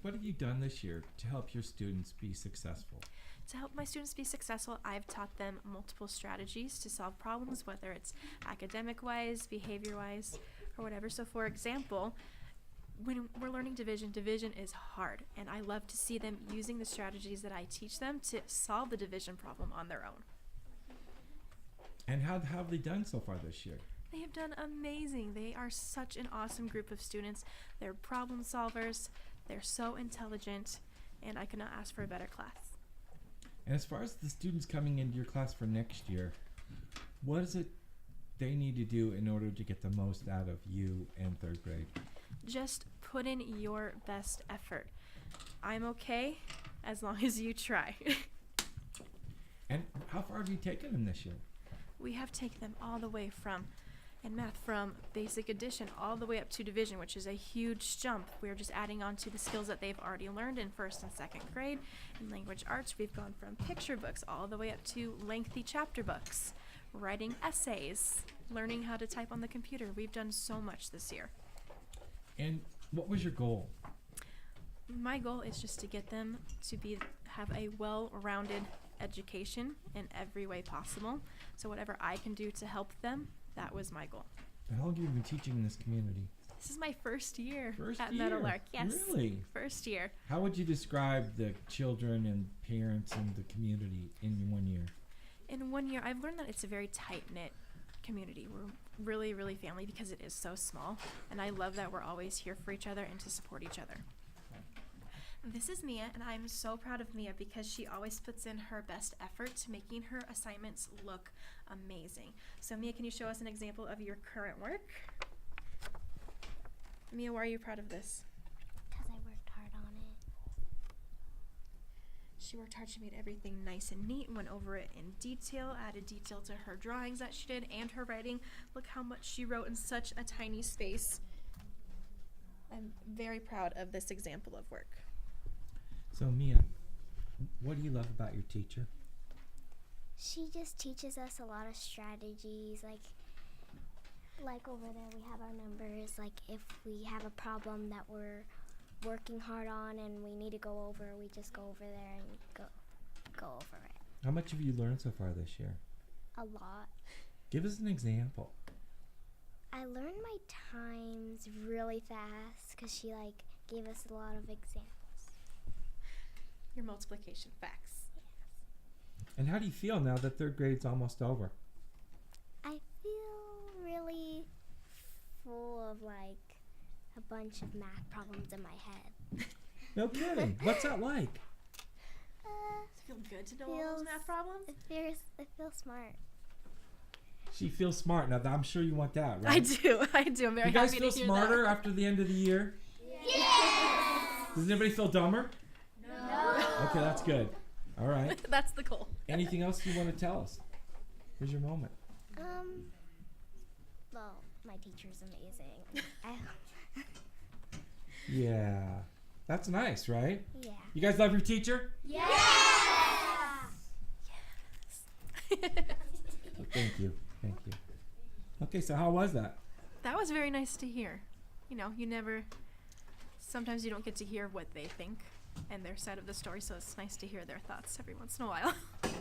what have you done this year to help your students be successful? To help my students be successful, I've taught them multiple strategies to solve problems, whether it's academic-wise, behavior-wise, or whatever. So for example, when we're learning division is hard, and I love to see them using the strategies that I teach them to solve the division problem on their own. And how have they done so far this year? They have done amazing. They are such an awesome group of students. They're problem solvers, they're so intelligent, and I could not ask for a better class. And as far as the students coming into your class for next year, what is it they need to do in order to get the most out of you in third grade? Just put in your best effort. I'm okay as long as you try. And how far have you taken them this year? We have taken them all the way from, in math, from basic addition all the way up to division, which is a huge jump. We're just adding on to the skills that they've already learned in first and second grade. In language arts, we've gone from picture books all the way up to lengthy chapter books, writing essays, learning how to type on the computer. We've done so much this year. And what was your goal? My goal is just to get them to have a well-rounded education in every way possible. So whatever I can do to help them, that was my goal. And how long have you been teaching in this community? This is my first year at year? Meadowlark. Yes. Really? First year. How would you describe the children and parents and the community in 1 year? In 1 year, I've learned that it's a very tight-knit community. We're really, really family because it is so small. And I love that we're always here for each other and to support each other. This is Mia, and I'm so proud of Mia because she always puts in her best effort to making her assignments look amazing. So Mia, can you show us an example of your current work? Mia, why are you proud of this? Because I worked hard on it. She worked hard. She made everything nice and neat and went over it in detail, added detail to her drawings that she did and her writing. Look how much she wrote in such a tiny space. I'm very proud of this example of work. So Mia, what do you love about your teacher? She just teaches us a lot of strategies, like over there we have our numbers, like if we have a problem that we're working hard on and we need to go over, we just go over there and go over it. How much have you learned so far this year? A lot. Give us an example. I learned my times really fast because she gave us a lot of examples. Your multiplication facts. And how do you feel now that third grade's almost over? I feel really full of a bunch of math problems in my head. No kidding. What's that like? Does it feel good to know all those math problems? It feels smart. She feels smart. Now, I'm sure you want that, right? I do. I'm very You guys happy feel to hear smarter that. after the end of the year? Yes! Does anybody feel dumber? No. Okay, that's good. All right. That's the goal. Anything else you want to tell us? Here's your moment. Well, my teacher's amazing. Yeah. That's nice, right? Yeah. You guys love your teacher? Yes! Oh, thank you. Thank you. Okay, so how was that? That was very nice to hear. Sometimes you don't get to hear what they think and their side of the story, so it's nice to hear their thoughts every once in a while.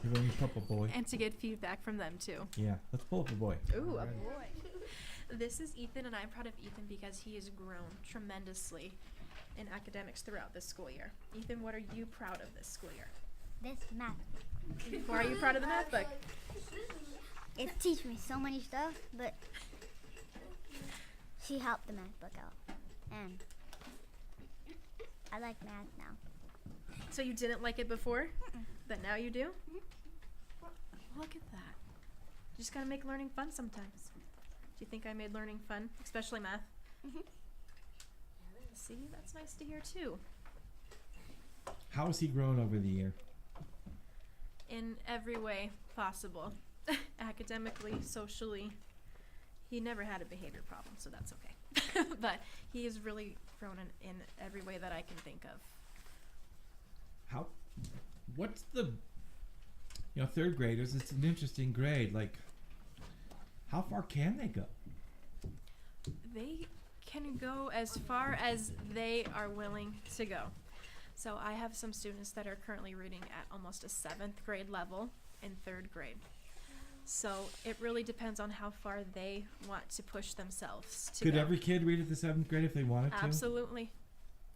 You're going to pull up a boy. And to get feedback from them, too. Yeah, let's pull up a boy. Ooh, a boy. This is Ethan, and I'm proud of Ethan because he has grown tremendously in academics throughout this school year. Ethan, what are you proud of this school year? This math. Why are you proud of the math book? It teaches me so many stuff, but she helped the math book out. And I like math now. So you didn't like it before, but now you do? Look at that. You just gotta make learning fun sometimes. Do you think I made learning fun, especially math? See, that's nice to hear too. How has he grown over the year? In every way possible. Academically, socially. He never had a behavior problem, so that's okay. But he has really grown in every way that I can think of. What's the, third graders, it's an interesting grade. How far can they go? They can go as far as they are willing to go. So I have some students that are currently reading at almost a 7th grade level in 3rd grade. So it really depends on how far they want to push themselves to Could go. every kid read at the 7th grade if they wanted to? Absolutely.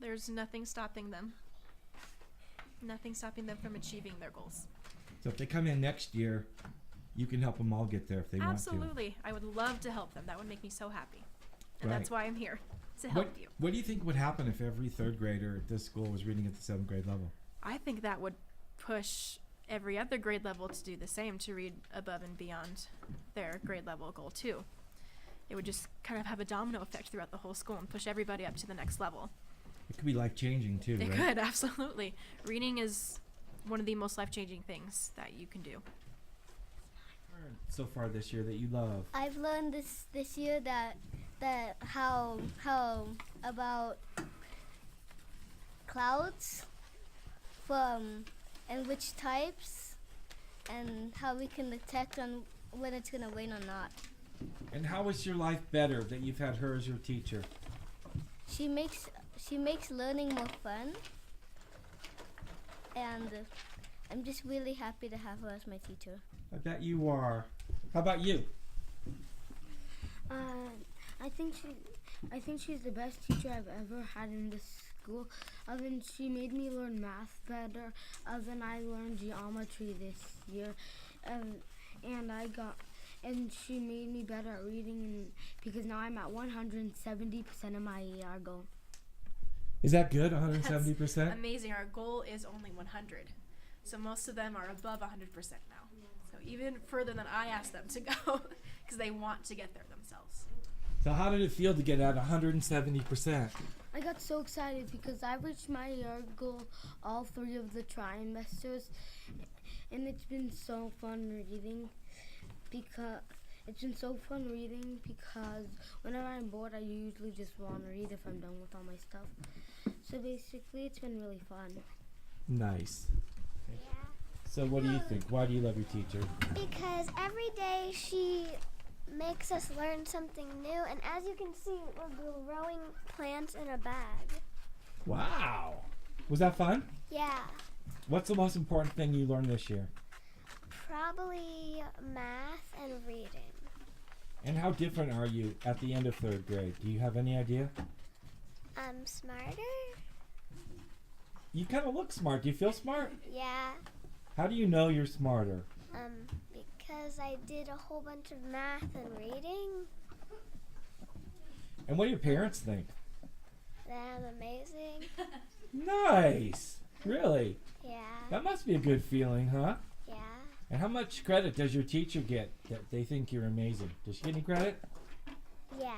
There's nothing stopping them. Nothing stopping them from achieving their goals. So if they come in next year, you can help them all get there if they want Absolutely. I would love to help them. That would make me so happy. And Right. that's why I'm here, to to. help you. What do you think would happen if every 3rd grader at this school was reading at the 7th grade level? I think that would push every other grade level to do the same, to read above and beyond their grade level goal too. It would just kind of have a domino effect throughout the whole school and push everybody up to the next level. It could be life-changing too, It right? could, absolutely. Reading is one of the most life-changing things that you can do. So far this year that you love. I've learned this year that how about clouds from and which types and how we can detect on when it's gonna rain or not. And how is your life better that you've had her as your teacher? She makes learning more fun, and I'm just really happy to have her as my teacher. I bet you are. How about you? I think she's the best teacher I've ever had in this school. She made me learn math better. I learned geometry this year, and she made me better at reading, because now I'm at 170% of my ER goal. Is that good? 170%? Amazing. Our goal is only 100. So most of them are above 100% now. So even further than I asked them to go, because they want to get there themselves. So how did it feel to get at 170%? I got so excited because I reached my ER goal all 3 of the trimesters, and it's been so fun reading because whenever I'm bored, I usually just want to read if I'm done with all my stuff. So basically, it's been really fun. Nice. Yeah. So what do you think? Why do you love your teacher? Because every day she makes us learn something new, and as you can see, we're growing plants in a bag. Wow. Was that fun? Yeah, What's the most important thing you learned this year? probably math and reading. And how different are you at the end of 3rd grade? Do you have any idea? I'm smarter. You kind of look smart. Do you feel smart? Yeah, How do you know you're smarter? because I did a whole bunch of math and reading. And what do your parents think? That I'm amazing. Nice. Really? Yeah, That must be a good feeling, huh? yeah. And how much credit does your teacher get that they think you're amazing? Does she get any credit? Yeah,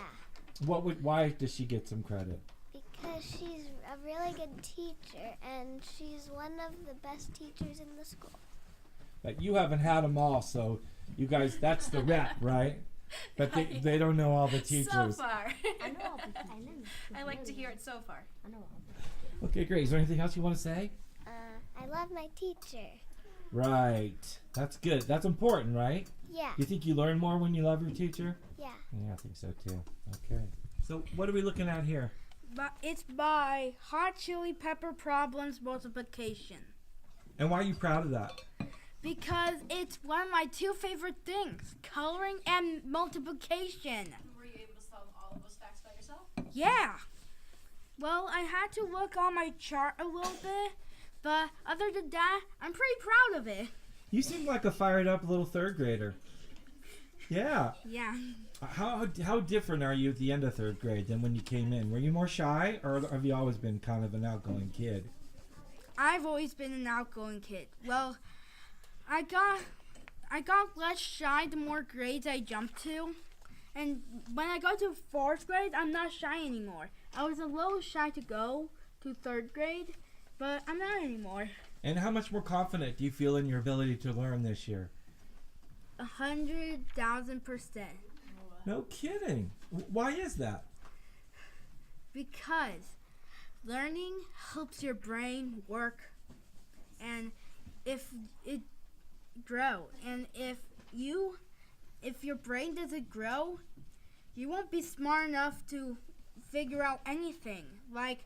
Why does she get some credit? because she's a really good teacher, and she's one of the best teachers in the school. But you haven't had them all, so you guys, that's the rep, right? But they don't know all the teachers. So far. I know all the I like to hear it so far. I know all Okay, great. Is there anything else you want to say? I love my teacher. Right. That's good. That's important, right? Yeah, You think you learn more when you love your teacher? yeah. Yeah, I think so too. Okay. So what are we looking at here? But it's by Hot Chili Pepper Problems Multiplication. And why are you proud of that? Because it's one of my 2 favorite things, coloring and multiplication. Were you able to solve all of those facts by yourself? Yeah. Well, I had to look on my chart a little bit, but other than that, I'm pretty proud of it. You seem like a fired up little 3rd grader. Yeah. Yeah. How different are you at the end of 3rd grade than when you came in? Were you more shy, or have you always been kind of an outgoing kid? I've always been an outgoing kid. Well, I got less shy the more grades I jumped to. And when I got to 4th grade, I'm not shy anymore. I was a little shy to go to 3rd grade, but I'm not anymore. And how much more confident do you feel in your ability to learn this year? 100,000%. No kidding. Why is that? Because learning helps your brain work, and if it grow, and if your brain doesn't grow, you won't be smart enough to figure out anything. Like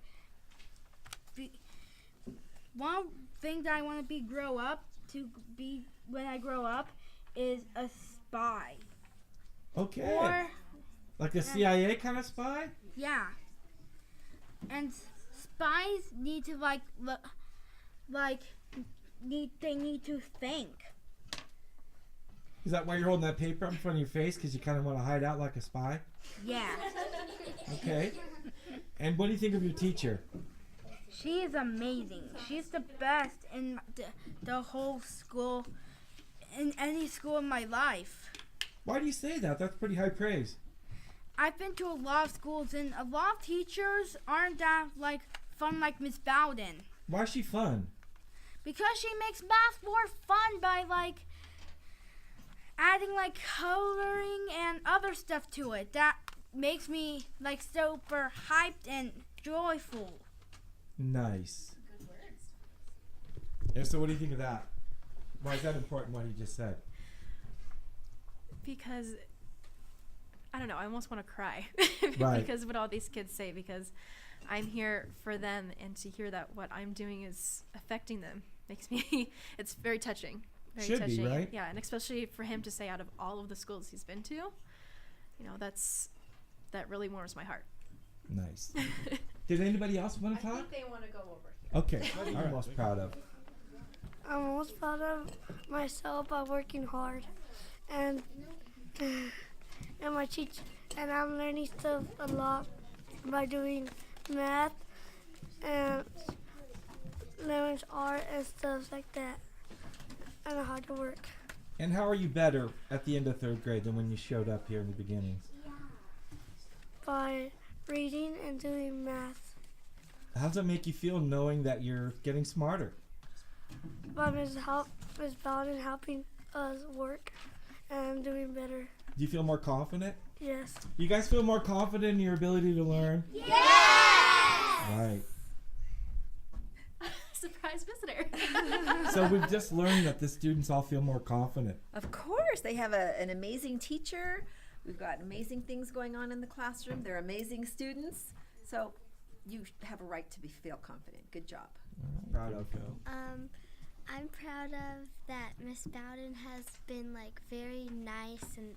one thing that I want to be when I grow up is a spy. Okay. Or Like a CIA kind of spy? yeah. And spies need to they need to think. Is that why you're holding that paper up in front of your face? Because you kind of want to hide out like a spy? Yeah. Okay. And what do you think of your teacher? She is amazing. She's the best in the whole school, in any school in my life. Why do you say that? That's pretty high praise. I've been to a lot of schools, and a lot of teachers aren't that fun like Miss Bowden. Why is she fun? Because she makes math more fun by adding coloring and other stuff to it. That makes me super hyped and joyful. Nice. Yeah, so what do you think of that? Why is that important, what he just said? Because I don't know, I almost want to cry Right. because of what all these kids say, because I'm here for them, and to hear that what I'm doing is affecting them makes me it's very touching. Very Should be, touching. right? Yeah, and especially for him to say out of all of the schools he's been to, that really warms my heart. Nice. Did anybody else want to talk? they want to go over. Okay. What are you most proud of? I'm most proud of myself by working hard, and my teacher, and I'm learning stuff a lot by doing math and learning art and stuff like that. I know how to work. And how are you better at the end of 3rd grade than when you showed up here in the beginning? By reading and doing math. How does it make you feel knowing that you're getting smarter? By Ms. Bowden helping us work and doing better. Do you feel more confident? Yes. You guys feel more confident in your ability to learn? Yes! Right. Surprise visitor. So we've just learned that the students all feel more confident. Of course, they have an amazing teacher. We've got amazing things going on in the classroom. They're amazing students. So you have a right to feel confident. Good job. Proud of you. I'm proud of that Miss Bowden has been very nice, and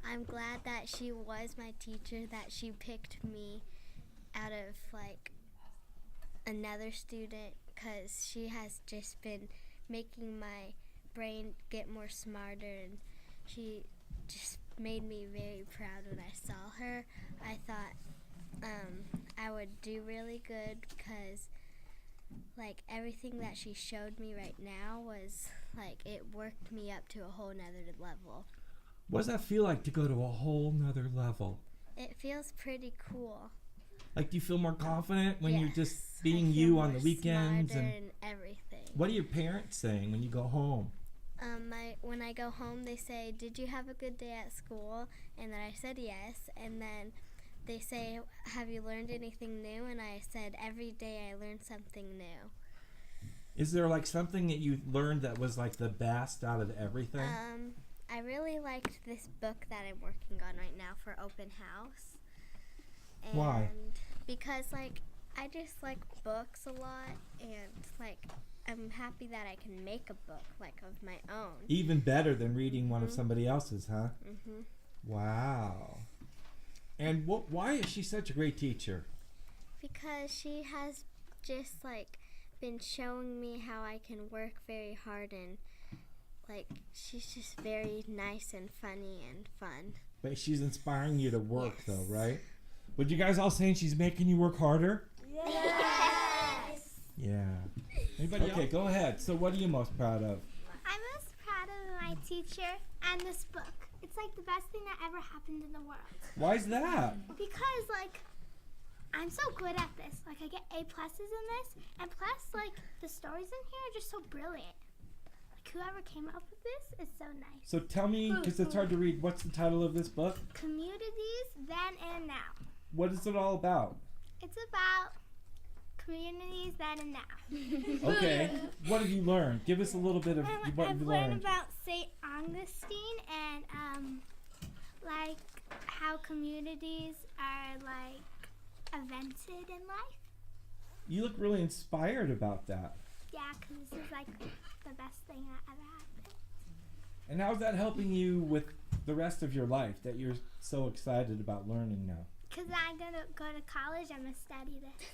I'm glad that she was my teacher, that she picked me out of another student, because she has just been making my brain get more smarter, and she just made me very proud when I saw her. I thought I would do really good, because everything that she showed me right now was it worked me up to a whole nother level. What does that feel like to go to a whole nother level? It feels pretty cool. Do you feel more confident when you're just Yes, I being feel you on the more weekends? smarter And and everything. what are your parents saying when you go home? When I go home, they say, "Did you have a good day at school?" And then I said yes. And then they say, "Have you learned anything new?" And I said, "Every day I learn something new." Is there something that you learned that was the best out of everything? I really liked this book that I'm working on right now for open house. And Why? Because I just like books a lot, and I'm happy that I can make a book of my own. Even better than reading one of somebody else's, huh? Mhm. Wow. And why is she such a great teacher? Because she has just been showing me how I can work very hard, and she's just very nice and funny and fun. But she's inspiring you to work, Yes. though, right? Would you guys all saying she's making you work harder? Yes. Yeah. Anybody? Okay, go ahead. So what are you most proud of? I'm most proud of my teacher and this book. It's the best thing that ever happened in the world. Why is that? Because I'm so good at this. I get A+ in this, and plus the stories in here are just so brilliant. Whoever came up with this is so nice. So tell me, because it's hard to read, what's the title of this book? Communities then and now. What is it all about? It's about communities then and now. Okay. What have you learned? Give us a little bit of what I've you learned learned. about St. Augustine and how communities are invented in life. You look really inspired about that. Yeah, 'cause this is like the best thing that ever happened. And how's that helping you with the rest of your life that you're so excited about learning now? 'Cause I'm gonna go to college. I'm gonna study this.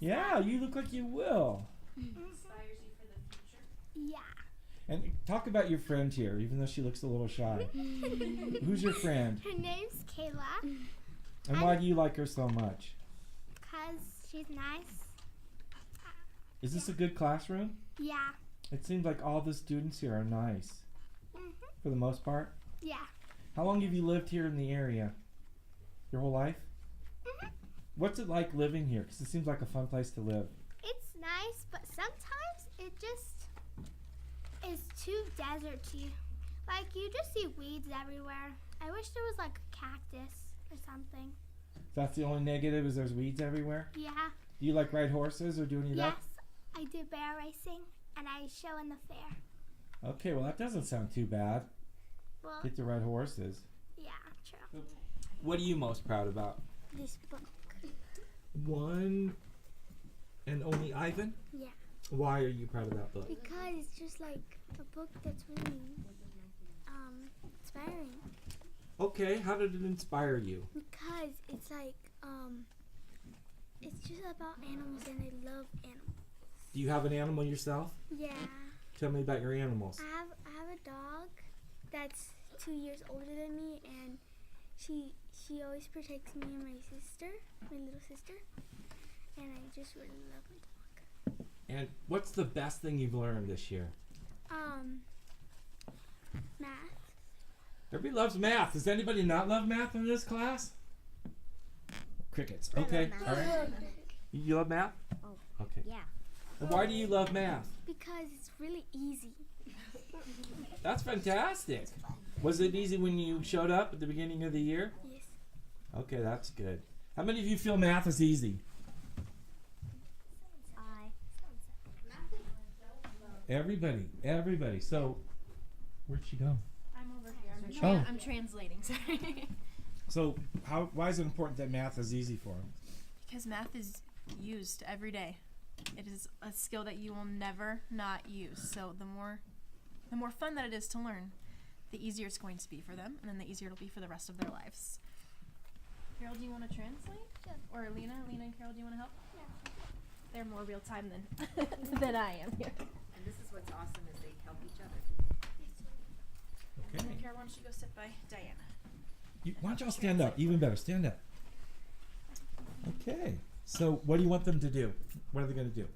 Yeah, you look like you will. Yeah. And talk about your friend here, even though she looks a little shy. Who's your friend? Her name's Kayla. And why do you like her so much? 'Cause she's nice. Is this a good classroom? Yeah. It seems like all the students here are nice, for the most part. Yeah. How long have you lived here in the area? Your whole life? What's it like living here? Because it seems like a fun place to live. It's nice, but sometimes it just is too deserty. Like, you just see weeds everywhere. I wish there was like a cactus or something. That's the only negative, is there's weeds everywhere? Yeah. Do you like ride horses or do any of that? Yes, I do bear racing and I show in the fair. Okay, well that doesn't sound too bad. Well, Get to ride horses. yeah, true. What are you most proud about? This book. One and only Ivan? Yeah. Why are you proud of that book? Because it's just like a book that's really inspiring. Okay, how did it inspire you? Because it's like it's just about animals and I love animals. Do you have an animal yourself? Yeah. Tell me about your animals. I have a dog that's 2 years older than me, and she always protects me and my sister, my little sister, and I just really love my dog. And what's the best thing you've learned this year? Math. Everybody loves math. Does anybody not love math in this class? Crickets. Okay, all right. You love math? Oh, okay. yeah. And why do you love math? Because it's really easy. That's fantastic. Was it easy when you showed up at the beginning of the year? Yes. Okay, that's good. How many of you feel math is easy? Everybody. So, where'd she go? I'm over here. Oh. I'm translating. Sorry. So, why is it important that math is easy for them? Because math is used every day. It is a skill that you will never not use. So the more fun that it is to learn, the easier it's going to be for them, and then the easier it'll be for the rest of their lives. Carol, do you want to translate? Yeah. Or Lena and Carol, do you want to help? Yeah. They're more real time than I am here. And this is what's awesome is they help each other. Okay. Carol, why don't you go sit by Diana? Why don't y'all stand up? Even better, stand up. Okay. So, what do you want them to do? What are they going to do?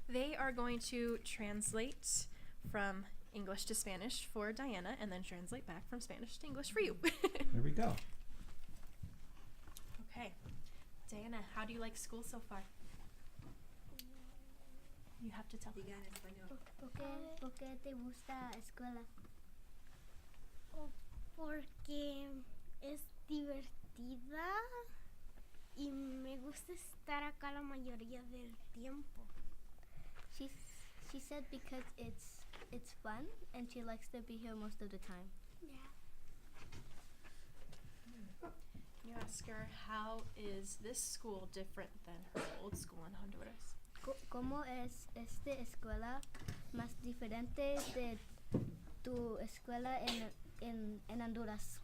They are going to translate from English to Spanish for Diana, and then translate back from Spanish to English for you. There we go. Okay. Diana, how do you like school so far? You have to tell me. Diga en español. ¿Por qué te gusta escuela? Porque es divertida y me gusta estar acá la mayoría del tiempo. She said because it's fun and she likes to be here most of the time. Yeah. You ask her, how is this school different than her old school in Honduras? ¿Cómo es esta escuela más diferente de tu escuela en Honduras?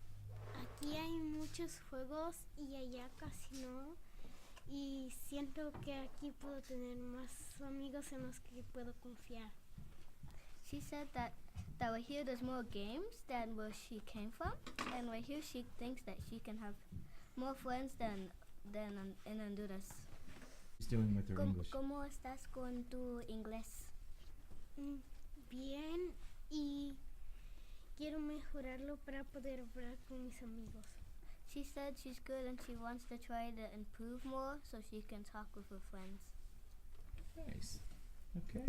Aquí hay muchos juegos y allá casi no. Y siento que aquí puedo tener más amigos en los que puedo confiar. She said that right here there's more games than where she came from, and right here she thinks that she can have more friends than in Honduras. She's doing with her English. ¿Cómo estás con tu inglés? Bien, y quiero mejorarlo para poder hablar con mis amigos. She said she's good and she wants to try to improve more so she can talk with her friends. Nice. Okay.